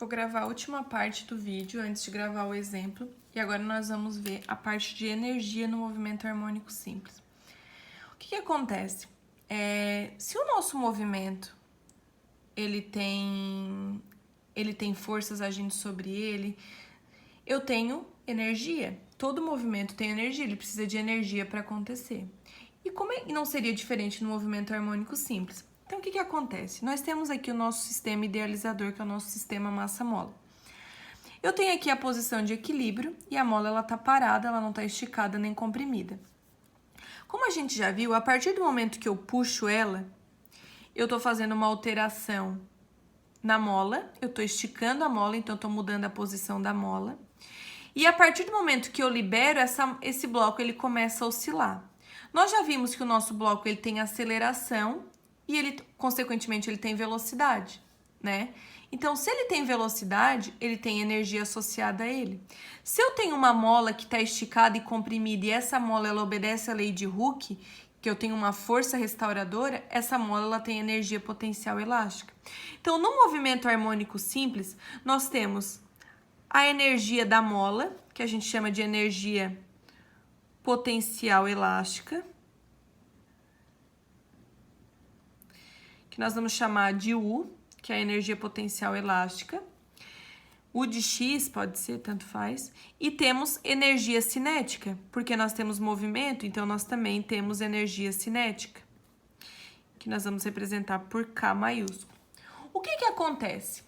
Vou gravar a última parte do vídeo antes de gravar o exemplo. E agora nós vamos ver a parte de energia no movimento harmônico simples. O que acontece? Se o nosso movimento ele tem forças agindo sobre ele, eu tenho energia. Todo movimento tem energia, ele precisa de energia para acontecer. E como não seria diferente no movimento harmônico simples? Então, o que acontece? Nós temos aqui o nosso sistema idealizador, que é o nosso sistema massa-mola. Eu tenho aqui a posição de equilíbrio e a mola ela tá parada, ela não tá esticada nem comprimida. Como a gente já viu, a partir do momento que eu puxo ela, eu tô fazendo uma alteração na mola, eu tô esticando a mola, então eu tô mudando a posição da mola. E a partir do momento que eu libero, esse bloco ele começa a oscilar. Nós já vimos que o nosso bloco ele tem aceleração e ele, consequentemente, ele tem velocidade, né? Então, se ele tem velocidade, ele tem energia associada a ele. Se eu tenho uma mola que está esticada e comprimida e essa mola ela obedece à lei de Hooke, que eu tenho uma força restauradora, essa mola ela tem energia potencial elástica. Então, no movimento harmônico simples, nós temos a energia da mola, que a gente chama de energia potencial elástica, que nós vamos chamar de U, que é a energia potencial elástica. U de X pode ser, tanto faz. E temos energia cinética, porque nós temos movimento, então nós também temos energia cinética, que nós vamos representar por K maiúsculo. O que acontece?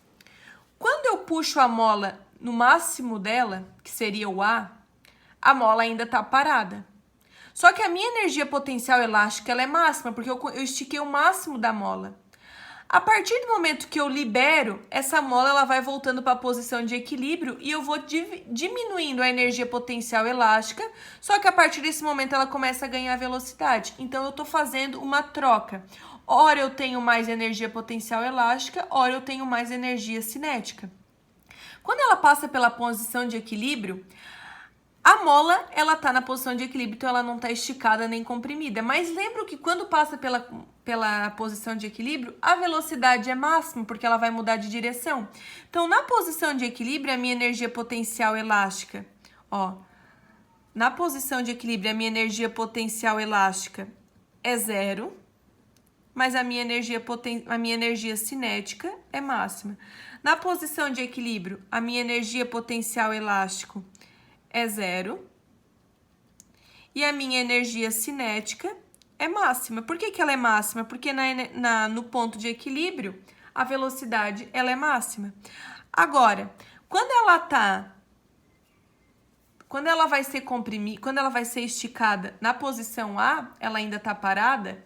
Quando eu puxo a mola no máximo dela, que seria o A mola ainda está parada. Só que a minha energia potencial elástica ela é máxima, porque eu estiquei o máximo da mola. A partir do momento que eu libero, essa mola ela vai voltando para a posição de equilíbrio e eu vou diminuindo a energia potencial elástica, só que a partir desse momento ela começa a ganhar velocidade. Então, eu estou fazendo uma troca. Ora eu tenho mais energia potencial elástica, ora eu tenho mais energia cinética. Quando ela passa pela posição de equilíbrio, a mola, ela tá na posição de equilíbrio, então ela não tá esticada nem comprimida. Mas lembra que quando passa pela posição de equilíbrio, a velocidade é máxima, porque ela vai mudar de direção. Então, na posição de equilíbrio, a minha energia potencial elástica, na posição de equilíbrio, a minha energia potencial elástica é 0, mas a minha energia cinética é máxima. Na posição de equilíbrio, a minha energia potencial elástico é 0 e a minha energia cinética é máxima. Por que ela é máxima? Porque no ponto de equilíbrio, a velocidade ela é máxima. Agora, quando ela vai ser comprimida, quando ela vai ser esticada na posição A, ela ainda está parada,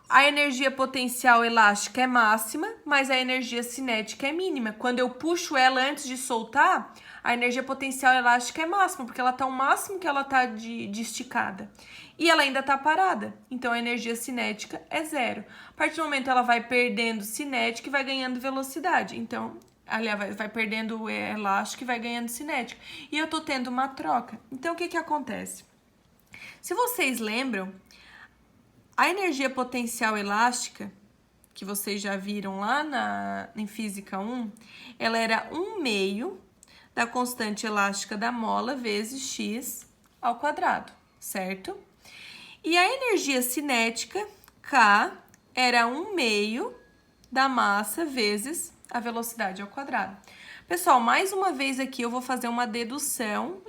a energia potencial elástica é máxima, mas a energia cinética é mínima. Quando eu puxo ela antes de soltar, a energia potencial elástica é máxima, porque ela está o máximo que ela está de esticada. E ela ainda está parada, então a energia cinética é 0. A partir do momento ela vai perdendo cinética e vai ganhando velocidade. Então, aliás, vai perdendo elástica e vai ganhando cinética. E eu estou tendo uma troca. Então, o que acontece? Se vocês lembram, a energia potencial elástica, que vocês já viram lá em Física 1, ela era 1/2 da constante elástica da mola vezes x ao quadrado, certo? E a energia cinética, K, era 1/2 da massa vezes a velocidade ao quadrado. Pessoal, mais uma vez aqui eu vou fazer uma dedução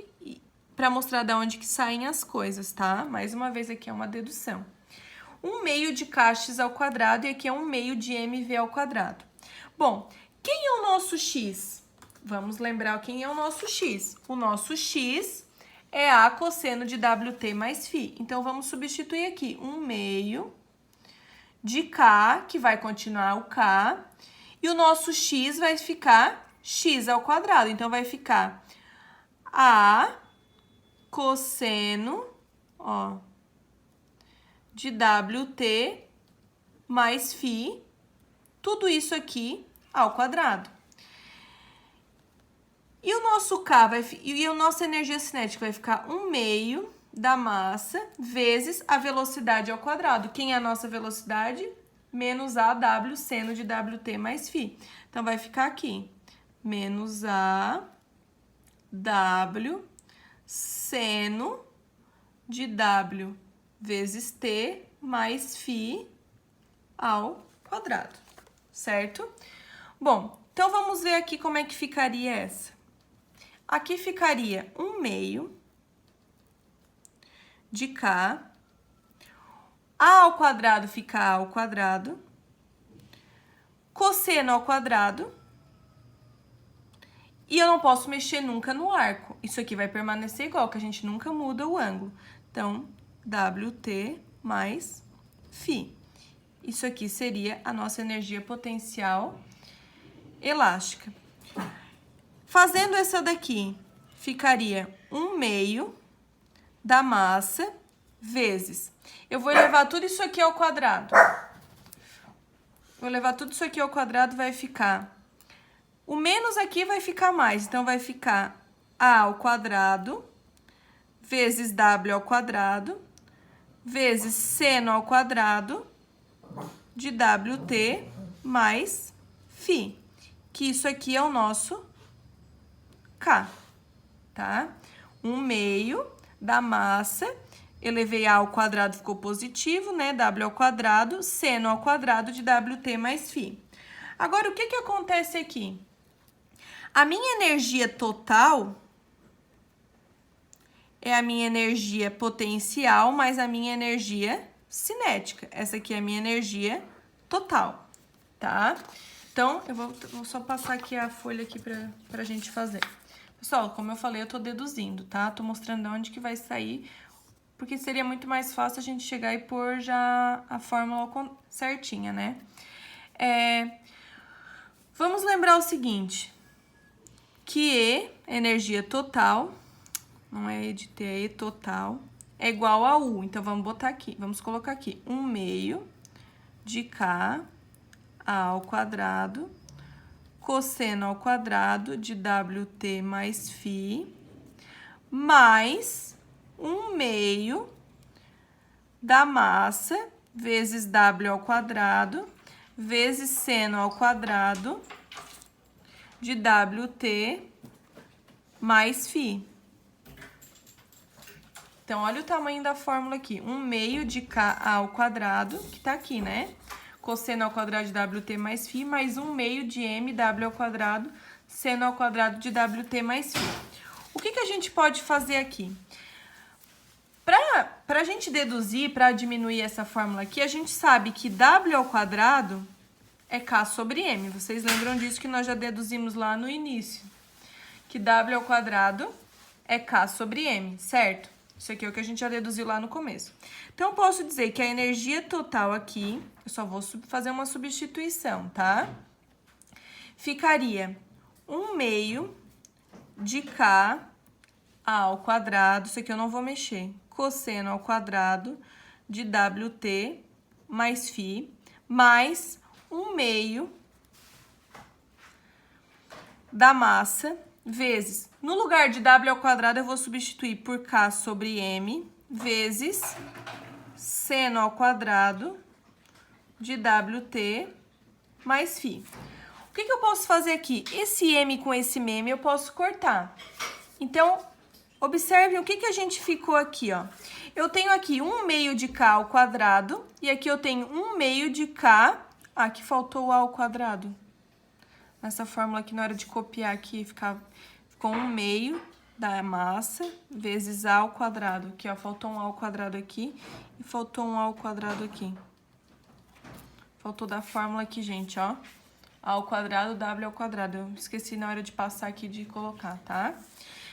para mostrar de onde que saem as coisas, tá? Mais uma vez aqui é uma dedução. 1/2 de kx ao quadrado e aqui é 1/2 de mv ao quadrado. Bom, quem é o nosso x? Vamos lembrar quem é o nosso x. O nosso x é a cosseno de Wt mais φ. Então, vamos substituir aqui 1/2 de k, que vai continuar o k, e o nosso x vai ficar x ao quadrado. Então, vai ficar a cosseno, de Wt mais φ, tudo isso aqui ao quadrado. E o nosso K e a nossa energia cinética vai ficar 1/2 da massa vezes a velocidade ao quadrado. Quem é a nossa velocidade? Menos AW seno de Wt mais φ. Então, vai ficar aqui menos A W seno de W vezes T mais φ ao quadrado, certo? Bom, então vamos ver aqui como é que ficaria essa. Aqui ficaria 1/2 de K, A ao quadrado fica A ao quadrado, cosseno ao quadrado, e eu não posso mexer nunca no arco. Isso aqui vai permanecer igual, que a gente nunca muda o ângulo. Então, WT mais φ. Isso aqui seria a nossa energia potencial elástica. Fazendo essa daqui, ficaria 1/2 da massa vezes. Eu vou levar tudo isso aqui ao quadrado. Vou levar tudo isso aqui ao quadrado, vai ficar... O menos aqui vai ficar mais, então vai ficar A ao quadrado vezes W ao quadrado vezes seno ao quadrado de WT mais φ, que isso aqui é o nosso K, tá? 1/2 da massa, eu levei A ao quadrado, ficou positivo, né? W ao quadrado, seno ao quadrado de WT mais φ. Agora, o que que acontece aqui? A minha energia total é a minha energia potencial mais a minha energia cinética. Essa aqui é a minha energia total, tá? Então, eu vou só passar aqui a folha aqui pra gente fazer. Pessoal, como eu falei, eu tô deduzindo, tá? Tô mostrando de onde que vai sair, porque seria muito mais fácil a gente chegar e pôr já a fórmula certinha, né? Vamos lembrar o seguinte, que E, energia total, não é E de T, é E total, é igual a U. Então, vamos botar aqui, vamos colocar aqui, 1/2 de K ao quadrado, cosseno ao quadrado de WT mais φ, mais 1/2 da massa vezes W ao quadrado, vezes seno ao quadrado de WT mais φ. Então, olha o tamanho da fórmula aqui. 1/2 de K ao quadrado, que tá aqui, né? Cosseno ao quadrado de WT mais φ, mais 1/2 de MW ao quadrado, seno ao quadrado de WT mais φ. O que que a gente pode fazer aqui? Para a gente deduzir, para diminuir essa fórmula aqui, a gente sabe que W ao quadrado é K sobre M. Vocês lembram disso que nós já deduzimos lá no início? Que W ao quadrado é K sobre M, certo? Isso aqui é o que a gente já deduziu lá no começo. Então, eu posso dizer que a energia total aqui, eu só vou fazer uma substituição, tá? Ficaria 1/2 de K ao quadrado, isso aqui eu não vou mexer, cosseno ao quadrado de WT mais φ, mais 1/2 da massa, vezes, no lugar de W ao quadrado, eu vou substituir por K sobre M, vezes seno ao quadrado de WT mais φ. O que que eu posso fazer aqui? Esse M com esse meme eu posso cortar. Então, observem o que que a gente ficou aqui, ó. Eu tenho aqui 1/2 de K ao quadrado, e aqui eu tenho 1/2 de K... Ah, aqui faltou o A ao quadrado. Nessa fórmula aqui, na hora de copiar aqui, ficou 1/2 da massa vezes A ao quadrado. Aqui, ó, faltou um A ao quadrado aqui e faltou um A ao quadrado aqui. Faltou da fórmula aqui, gente, ó. A ao quadrado, W ao quadrado. Eu esqueci na hora de passar aqui de colocar, tá?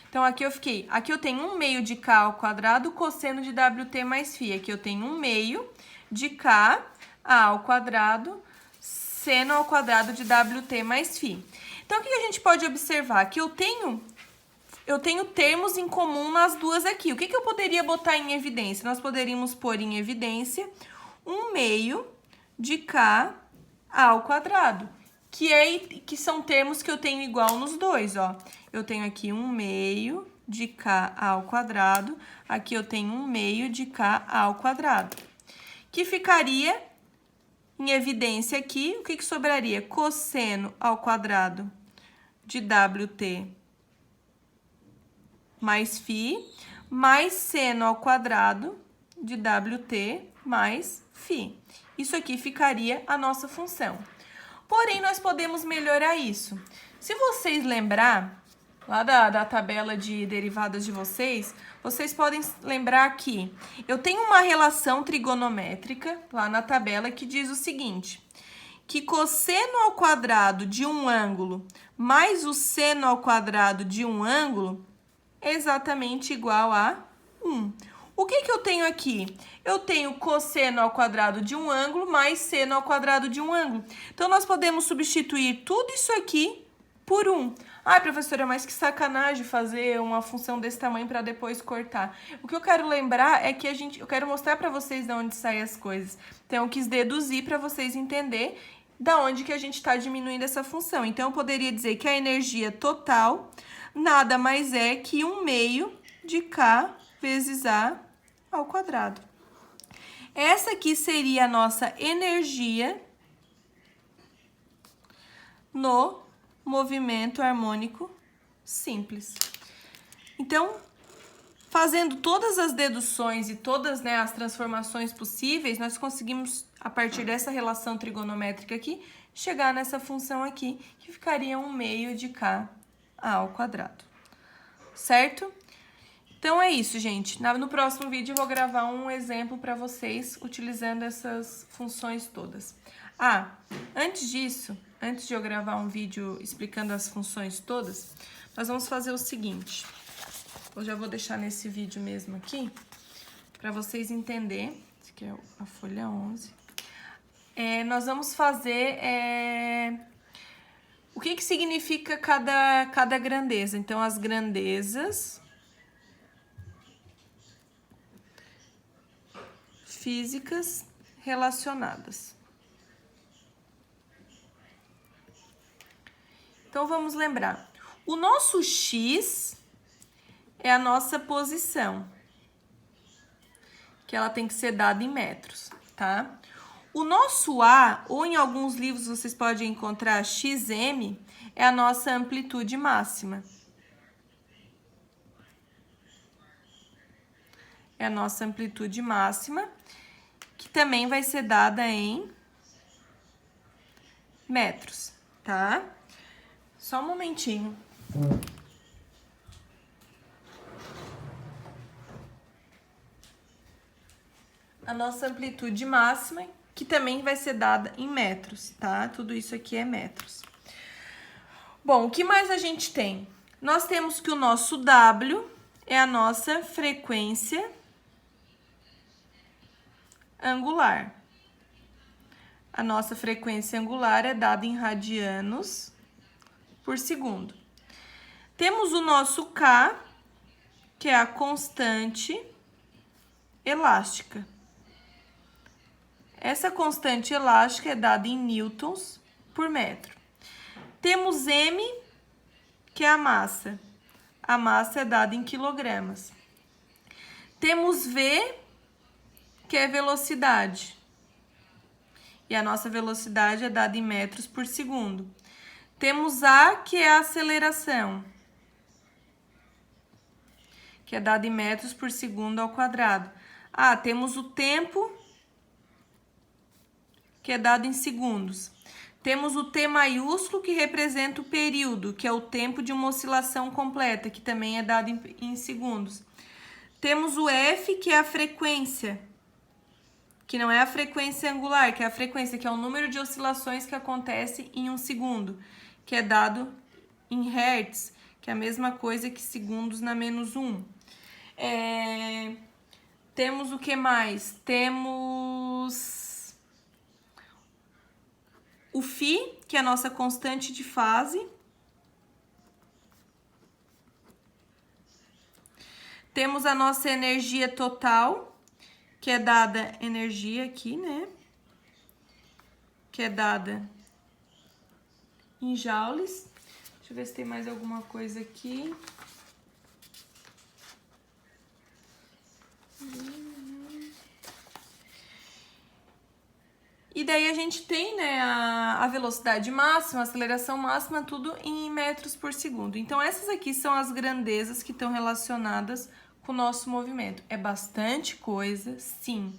Então, aqui eu fiquei... Aqui eu tenho 1/2 de K ao quadrado, cosseno de WT mais φ. Aqui eu tenho 1/2 de K A ao quadrado, seno ao quadrado de WT mais φ. Então, o que a gente pode observar? Que eu tenho termos em comum nas duas aqui. O que eu poderia botar em evidência? Nós poderíamos pôr em evidência 1/2 de K ao quadrado, que são termos que eu tenho igual nos dois, ó. Eu tenho aqui 1/2 de K ao quadrado, aqui eu tenho 1/2 de K ao quadrado, que ficaria em evidência aqui, o que sobraria? Cosseno ao quadrado de WT mais φ, mais seno ao quadrado de WT mais φ. Isso aqui ficaria a nossa função. Porém, nós podemos melhorar isso. Se vocês lembrar, lá da tabela de derivadas de vocês, vocês podem lembrar que eu tenho uma relação trigonométrica lá na tabela que diz o seguinte, que cosseno ao quadrado de um ângulo mais o seno ao quadrado de um ângulo é exatamente igual a 1. O que eu tenho aqui? Eu tenho cosseno ao quadrado de um ângulo mais seno ao quadrado de um ângulo. Então, nós podemos substituir tudo isso aqui por 1. Ai, professora, mas que sacanagem fazer uma função desse tamanho para depois cortar. O que eu quero lembrar é que eu quero mostrar para vocês de onde saem as coisas. Então, eu quis deduzir para vocês entenderem da onde que a gente está diminuindo essa função. Então, eu poderia dizer que a energia total nada mais é que 1/2 de K vezes A ao quadrado. Essa aqui seria a nossa energia no movimento harmônico simples. Então, fazendo todas as deduções e todas, né, as transformações possíveis, nós conseguimos, a partir dessa relação trigonométrica aqui, chegar nessa função aqui, que ficaria 1/2 de K ao quadrado. Certo? Então, é isso, gente. No próximo vídeo, eu vou gravar um exemplo para vocês, utilizando essas funções todas. Ah, antes disso, antes de eu gravar um vídeo explicando as funções todas, nós vamos fazer o seguinte. Eu já vou deixar nesse vídeo mesmo aqui, para vocês entenderem. Esse aqui é a folha 11. Nós vamos fazer o que significa cada grandeza. Então, as grandezas físicas relacionadas. Então, vamos lembrar. O nosso X é a nossa posição, que ela tem que ser dada em metros, tá? O nosso A, ou em alguns livros vocês podem encontrar XM, é a nossa amplitude máxima. É a nossa amplitude máxima, que também vai ser dada em metros, tá? Só um momentinho. A nossa amplitude máxima, que também vai ser dada em metros, tá? Tudo isso aqui é metros. Bom, o que mais a gente tem? Nós temos que o nosso W é a nossa frequência angular. A nossa frequência angular é dada em radianos por segundo. Temos o nosso K, que é a constante elástica. Essa constante elástica é dada em newtons por metro. Temos M, que é a massa. A massa é dada em quilogramas. Temos V, que é velocidade. E a nossa velocidade é dada em metros por segundo. Temos A, que é a aceleração, que é dada em metros por segundo ao quadrado. Ah, temos o tempo, que é dado em segundos. Temos o T maiúsculo, que representa o período, que é o tempo de uma oscilação completa, que também é dado em segundos. Temos o F, que é a frequência, que não é a frequência angular, que é a frequência, que é o número de oscilações que acontece em um segundo, que é dado em hertz, que é a mesma coisa que segundos na menos 1. Temos o que mais? Temos o φ, que é a nossa constante de fase. Temos a nossa energia total, que é dada energia aqui, né? Que é dada em joules. Deixa eu ver se tem mais alguma coisa aqui. E daí a gente tem, né, a velocidade máxima, a aceleração máxima, tudo em metros por segundo. Então, essas aqui são as grandezas que estão relacionadas com o nosso movimento. É bastante coisa, sim.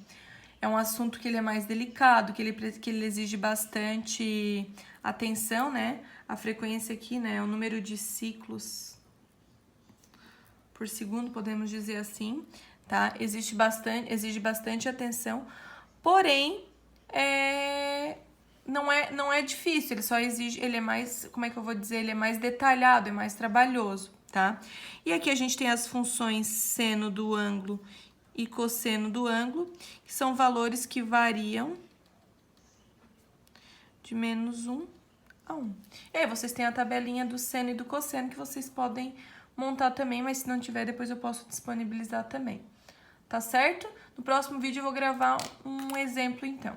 É um assunto que ele é mais delicado, que ele exige bastante atenção, né? A frequência aqui, né, o número de ciclos por segundo, podemos dizer assim, tá? Exige bastante atenção, porém, não é difícil, ele só exige, ele é mais, como é que eu vou dizer, ele é mais detalhado, é mais trabalhoso, tá? E aqui a gente tem as funções seno do ângulo e cosseno do ângulo, que são valores que variam de -1 a 1. E aí vocês têm a tabelinha do seno e do cosseno que vocês podem montar também, mas se não tiver, depois eu posso disponibilizar também. Tá certo? No próximo vídeo eu vou gravar um exemplo, então.